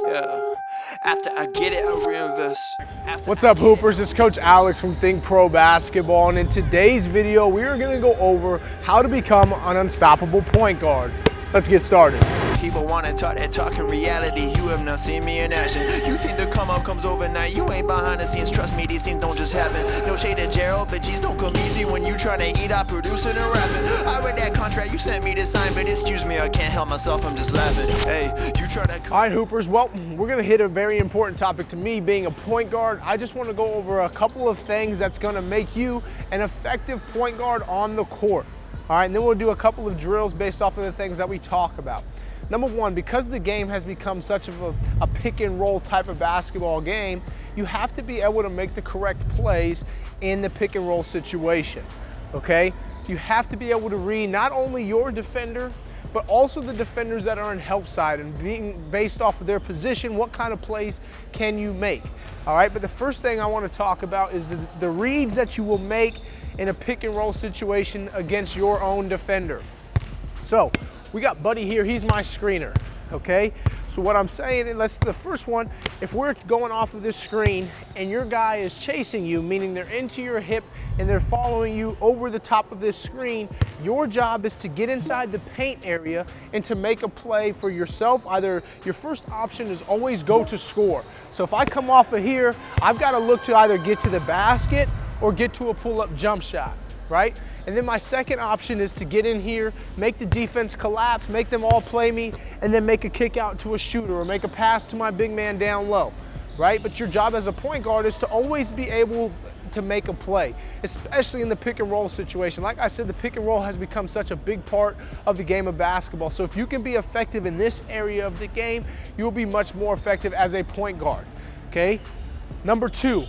Yeah. After I get it, I reinvest. What's up, Hoopers? It's Coach Alex from THINCPRO Basketball, and in today's video, we are going to go over how to become an unstoppable point guard. Let's get started. People wanna talk that talk, in reality you have not seen me in action. You think the come up comes overnight, you ain't behind the scenes. Trust me, these things don't just happen. No shade to Gerald, but G's don't come easy when you tryna eat out producing and rapping. I read that contract you sent me to sign, but excuse me, I can't help myself, I'm just laughing. Hey, you tryna... All right, Hoopers, well, we're gonna hit a very important topic to me, being a point guard. I just wanna go over a couple of things that's gonna make you an effective point guard on the court. All right, and then we'll do a couple of drills based off of the things that we talk about. Number one, because the game has become such of a pick and roll type of basketball game, you have to be able to make the correct plays in the pick and roll situation, okay? You have to be able to read not only your defender, but also the defenders that are on help side, and being based off of their position, what kind of plays can you make? All right, but the first thing I want to talk about is the reads that you will make in a pick and roll situation against your own defender. So we got Buddy here, he's my screener, okay? So what I'm saying, and let's the first one, if we're going off of this screen and your guy is chasing you, meaning they're into your hip and they're following you over the top of this screen, your job is to get inside the paint area and to make a play for yourself. Either your first option is always go to score. So if I come off of here, I've got to look to either get to the basket or get to a pull-up jump shot, right? And then my second option is to get in here, make the defense collapse, make them all play me, and then make a kick out to a shooter or make a pass to my big man down low, right? But your job as a point guard is to always be able to make a play, especially in the pick and roll situation. Like I said, the pick and roll has become such a big part of the game of basketball. So if you can be effective in this area of the game, you'll be much more effective as a point guard, okay? Number two,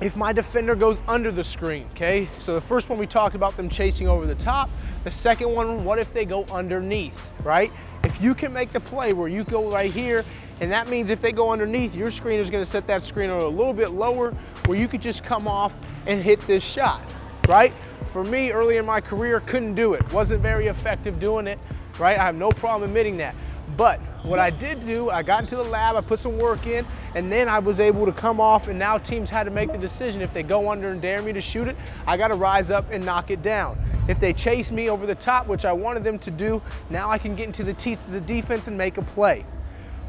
if my defender goes under the screen, okay? So the first one we talked about them chasing over the top. The second one, what if they go underneath, right? If you can make the play where you go right here, and that means if they go underneath, your screener is gonna set that screener a little bit lower where you could just come off and hit this shot, right? For me, early in my career, couldn't do it. Wasn't very effective doing it, right? I have no problem admitting that. But what I did do, I got into the lab, I put some work in, and then I was able to come off, and now teams had to make the decision. If they go under and dare me to shoot it, I got to rise up and knock it down. If they chase me over the top, which I wanted them to do, now I can get into the teeth of the defense and make a play.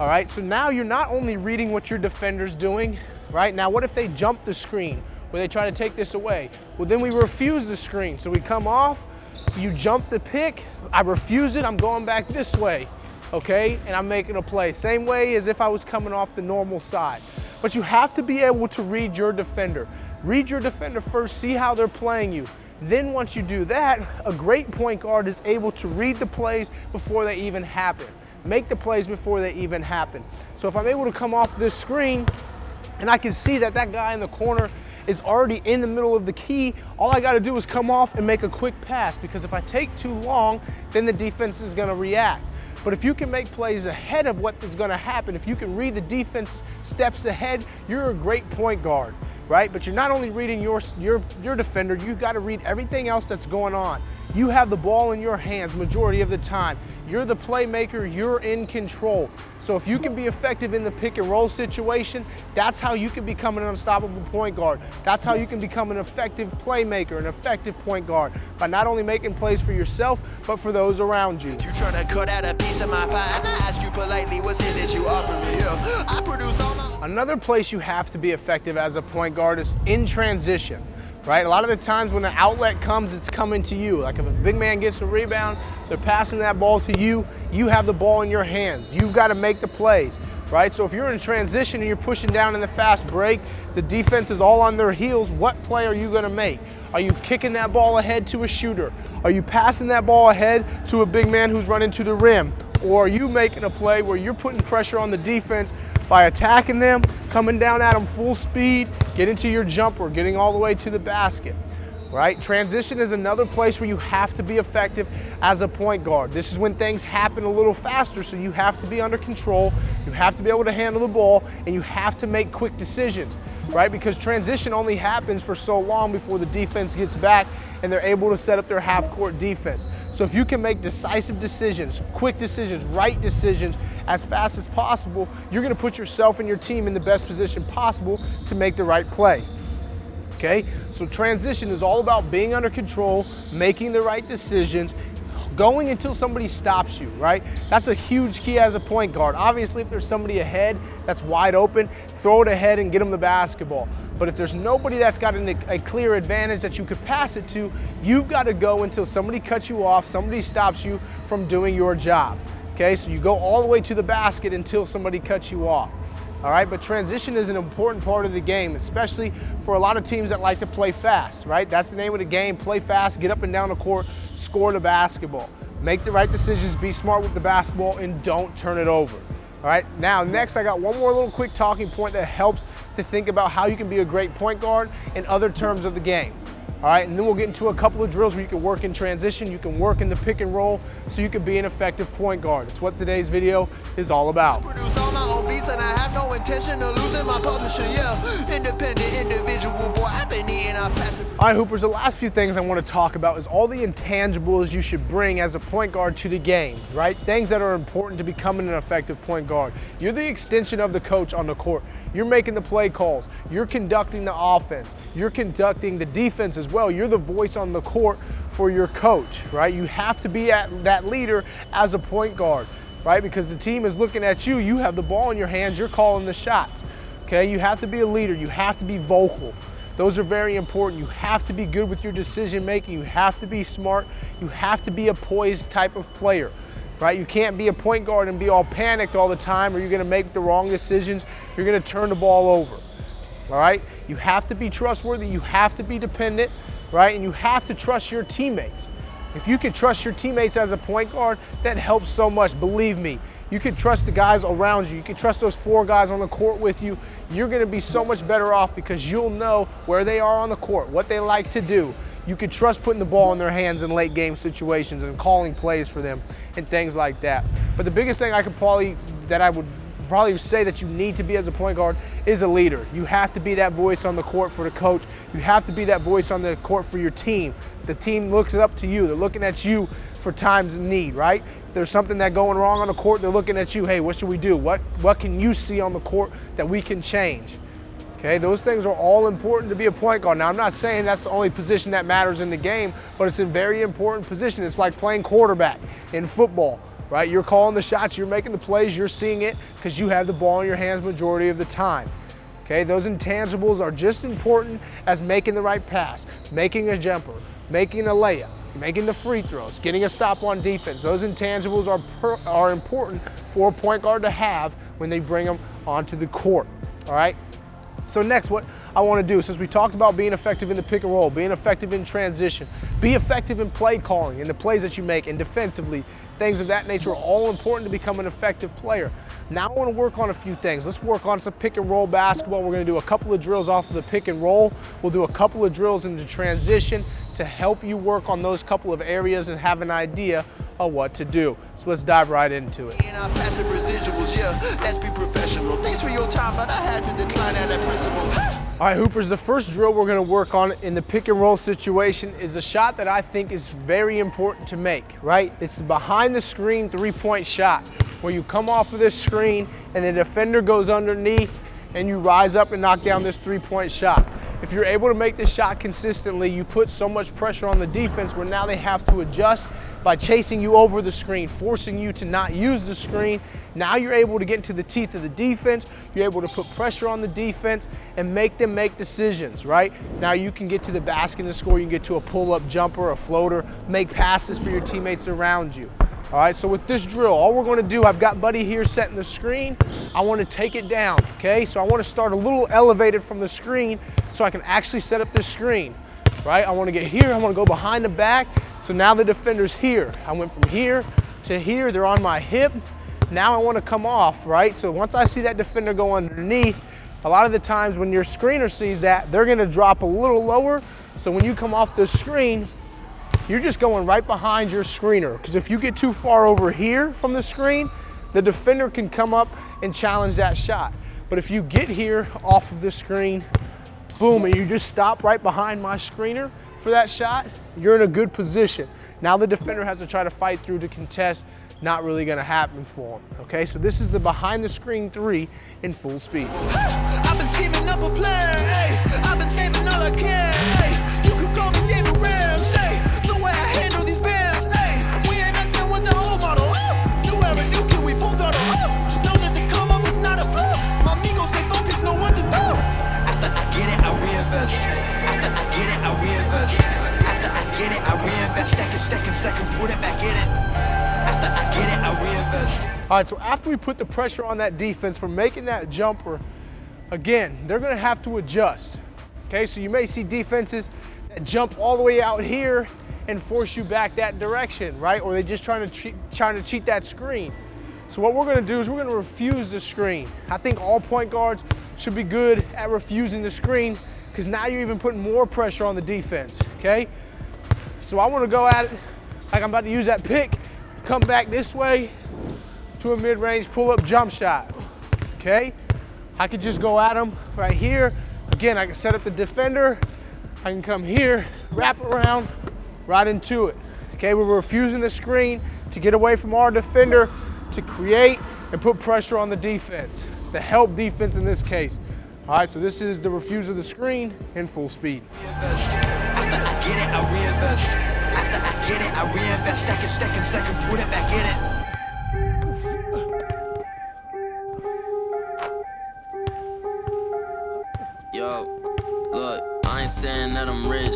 All right, so now you're not only reading what your defender's doing, right? Now what if they jump the screen, where they try to take this away? Well, then we refuse the screen. So we come off, you jump the pick, I refuse it, I'm going back this way. Okay, and I'm making a play. Same way as if I was coming off the normal side. But you have to be able to read your defender. Read your defender first, see how they're playing you. Then once you do that, a great point guard is able to read the plays before they even happen. Make the plays before they even happen. So if I'm able to come off this screen and I can see that that guy in the corner is already in the middle of the key, all I gotta do is come off and make a quick pass, because if I take too long, then the defense is gonna react. But if you can make plays ahead of what is gonna happen, if you can read the defense steps ahead, you're a great point guard, right? But you're not only reading your defender, you've gotta read everything else that's going on. You have the ball in your hands majority of the time. You're the playmaker, you're in control. So if you can be effective in the pick and roll situation, that's how you can become an unstoppable point guard. That's how you can become an effective playmaker, an effective point guard, by not only making plays for yourself, but for those around you. You tryna cut out a piece of my pie, and I asked you politely, what's it that you offer me? Yeah, I produce all my... Another place you have to be effective as a point guard is in transition. Right? A lot of the times when the outlet comes, it's coming to you. Like if a big man gets a rebound, they're passing that ball to you, you have the ball in your hands. You've got to make the plays, right? So if you're in transition and you're pushing down in the fast break, the defense is all on their heels, what play are you going to make? Are you kicking that ball ahead to a shooter? Are you passing that ball ahead to a big man who's running to the rim? Or are you making a play where you're putting pressure on the defense by attacking them, coming down at them full speed, getting to your jumper, getting all the way to the basket, right? Transition is another place where you have to be effective as a point guard. This is when things happen a little faster, so you have to be under control, you have to be able to handle the ball, and you have to make quick decisions, right? Because transition only happens for so long before the defense gets back and they're able to set up their half-court defense. So if you can make decisive decisions, quick decisions, right decisions as fast as possible, you're gonna put yourself and your team in the best position possible to make the right play. Okay, so transition is all about being under control, making the right decisions, going until somebody stops you, right? That's a huge key as a point guard. Obviously, if there's somebody ahead that's wide open, throw it ahead and get them the basketball. But if there's nobody that's got a clear advantage that you could pass it to, you've got to go until somebody cuts you off, somebody stops you from doing your job. Okay, so you go all the way to the basket until somebody cuts you off. All right, but transition is an important part of the game, especially for a lot of teams that like to play fast, right? That's the name of the game, play fast, get up and down the court, score the basketball. Make the right decisions, be smart with the basketball, and don't turn it over. All right, now next I got one more little quick talking point that helps to think about how you can be a great point guard in other terms of the game. All right, and then we'll get into a couple of drills where you can work in transition, you can work in the pick and roll, so you can be an effective point guard. It's what today's video is all about. Produce all my own beats and I have no intention of losing my publisher, yeah. Independent individual, boy, I've been eating off passive. All right, Hoopers, the last few things I want to talk about is all the intangibles you should bring as a point guard to the game, right? Things that are important to becoming an effective point guard. You're the extension of the coach on the court. You're making the play calls. You're conducting the offense. You're conducting the defense as well. You're the voice on the court for your coach, right? You have to be that leader as a point guard, right? Because the team is looking at you. You have the ball in your hands. You're calling the shots, okay? You have to be a leader. You have to be vocal. Those are very important. You have to be good with your decision making. You have to be smart. You have to be a poised type of player, right? You can't be a point guard and be all panicked all the time, or you're gonna make the wrong decisions. You're gonna turn the ball over, all right? You have to be trustworthy. You have to be dependent, right? And you have to trust your teammates. If you can trust your teammates as a point guard, that helps so much, believe me. You can trust the guys around you. You can trust those 4 guys on the court with you. You're gonna be so much better off because you'll know where they are on the court, what they like to do. You can trust putting the ball in their hands in late game situations and calling plays for them and things like that. But the biggest thing I would probably say that you need to be as a point guard is a leader. You have to be that voice on the court for the coach. You have to be that voice on the court for your team. The team looks up to you. They're looking at you for times of need, right? If there's something that's going wrong on the court, they're looking at you. Hey, what should we do? What can you see on the court that we can change? Okay, those things are all important to be a point guard. Now, I'm not saying that's the only position that matters in the game, but it's a very important position. It's like playing quarterback in football, right? You're calling the shots, you're making the plays, you're seeing it because you have the ball in your hands majority of the time. Okay, those intangibles are just important as making the right pass, making a jumper, making a layup, making the free throws, getting a stop on defense. Those intangibles are important for a point guard to have when they bring them onto the court, all right? So next, what I want to do, since we talked about being effective in the pick and roll, being effective in transition, be effective in play calling, in the plays that you make, and defensively, things of that nature are all important to become an effective player. Now I want to work on a few things. Let's work on some pick and roll basketball. We're going to do a couple of drills off of the pick and roll. We'll do a couple of drills into transition to help you work on those couple of areas and have an idea of what to do. So let's dive right into it. And our passive residuals, yeah, let's be professional. Thanks for your time, but I had to decline at that principle. All right, Hoopers, the first drill we're gonna work on in the pick and roll situation is a shot that I think is very important to make, right? It's the behind the screen 3-point shot where you come off of this screen and the defender goes underneath and you rise up and knock down this 3-point shot. If you're able to make this shot consistently, you put so much pressure on the defense where now they have to adjust by chasing you over the screen, forcing you to not use the screen. Now you're able to get into the teeth of the defense. You're able to put pressure on the defense and make them make decisions, right? Now you can get to the basket and score. You can get to a pull-up jumper, a floater, make passes for your teammates around you. All right, so with this drill, all we're gonna do, I've got Buddy here setting the screen. I wanna take it down, okay? So I wanna start a little elevated from the screen so I can actually set up this screen, right? I wanna get here, I wanna go behind the back. So now the defender's here. I went from here to here, they're on my hip. Now I wanna come off, right? So once I see that defender go underneath, a lot of the times when your screener sees that, they're gonna drop a little lower. So when you come off the screen, you're just going right behind your screener, because if you get too far over here from the screen, the defender can come up and challenge that shot. But if you get here off of the screen, boom, and you just stop right behind my screener, for that shot, you're in a good position. Now the defender has to try to fight through to contest. Not really gonna happen for him, okay? So this is the behind the screen 3 in full speed. I've been scheming up a plan, hey. I've been saving all I can, hey. You could call me David Rams, hey. The way I handle these bands, hey. We ain't messing with the old model. New era, new kid, we full throttle. Just know that the come up is not a flaw. My amigos, they focus, know what to do. After I get it, I reinvest. After I get it, I reinvest. After I get it, I reinvest. Stack and put it back in it. After I get it, I reinvest. All right, so after we put the pressure on that defense for making that jumper, again, they're gonna have to adjust. Okay, so you may see defenses that jump all the way out here and force you back that direction, right? Or they're just trying to cheat that screen. So what we're gonna do is we're gonna refuse the screen. I think all point guards should be good at refusing the screen because now you're even putting more pressure on the defense, okay? So I wanna go at it like I'm about to use that pick, come back this way to a mid-range pull-up jump shot, okay? I could just go at them right here. Again, I can set up the defender. I can come here, wrap around, right into it. Okay, we're refusing the screen to get away from our defender to create and put pressure on the defense, the help defense in this case. All right, so this is the refuse of the screen in full speed. After I get it, I reinvest. After I get it, I reinvest. Stack and put it back in it. Yo, look, I ain't saying that I'm rich,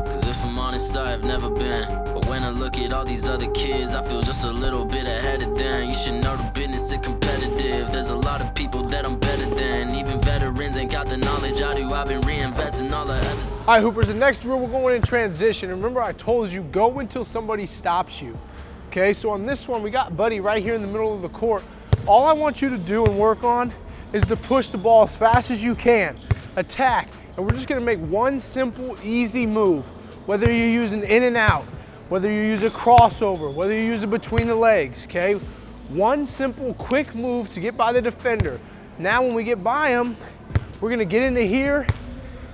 cause if I'm honest, I've never been. But when I look at all these other kids, I feel just a little bit ahead of them. You should know the business is competitive. There's a lot of people that I'm better than. Even veterans ain't got the knowledge I do. I've been reinvesting all the others. All right, Hoopers, the next drill, we're going in transition. Remember I told you, go until somebody stops you. Okay, so on this one, we got Buddy right here in the middle of the court. All I want you to do and work on is to push the ball as fast as you can. Attack, and we're just gonna make one simple, easy move. Whether you're using in and out, whether you use a crossover, whether you use it between the legs, okay? One simple, quick move to get by the defender. Now when we get by him, we're gonna get into here,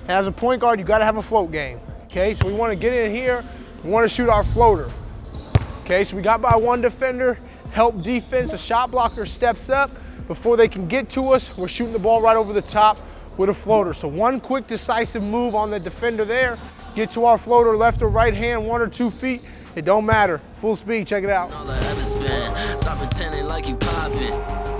and as a point guard, you gotta have a float game, okay? So we wanna get in here, we wanna shoot our floater. Okay, so we got by one defender, help defense, a shot blocker steps up. Before they can get to us, we're shooting the ball right over the top with a floater. So one quick decisive move on the defender there, get to our floater, left or right hand, 1 or 2 feet, it don't matter. Full speed, check it out. All I ever spent, stop pretending like you poppin'.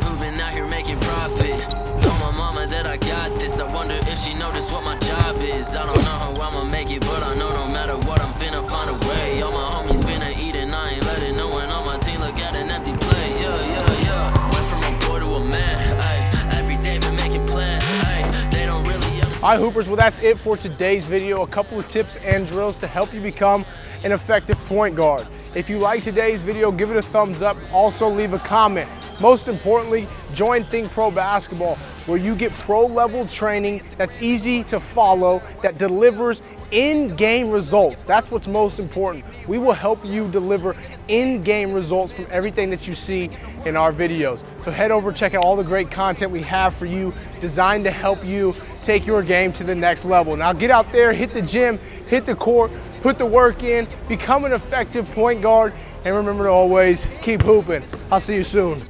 Who been out here making profit? Told my mama that I got this. I wonder if she noticed what my job is. I don't know how I'ma make it, but I know no matter what, I'm finna find a way. All my homies finna eat and I ain't letting no one on my team look at an empty plate. Yeah. Went from a boy to a man. Ay, every day been making plans. Ay, they don't really understand. All right, Hoopers, well, that's it for today's video. A couple of tips and drills to help you become an effective point guard. If you like today's video, give it a thumbs up. Also, leave a comment. Most importantly, join THINCPRO Basketball, where you get pro-level training that's easy to follow, that delivers in-game results. That's what's most important. We will help you deliver in-game results from everything that you see in our videos. So head over, check out all the great content we have for you, designed to help you take your game to the next level. Now get out there, hit the gym, hit the court, put the work in, become an effective point guard, and remember to always keep hooping. I'll see you soon.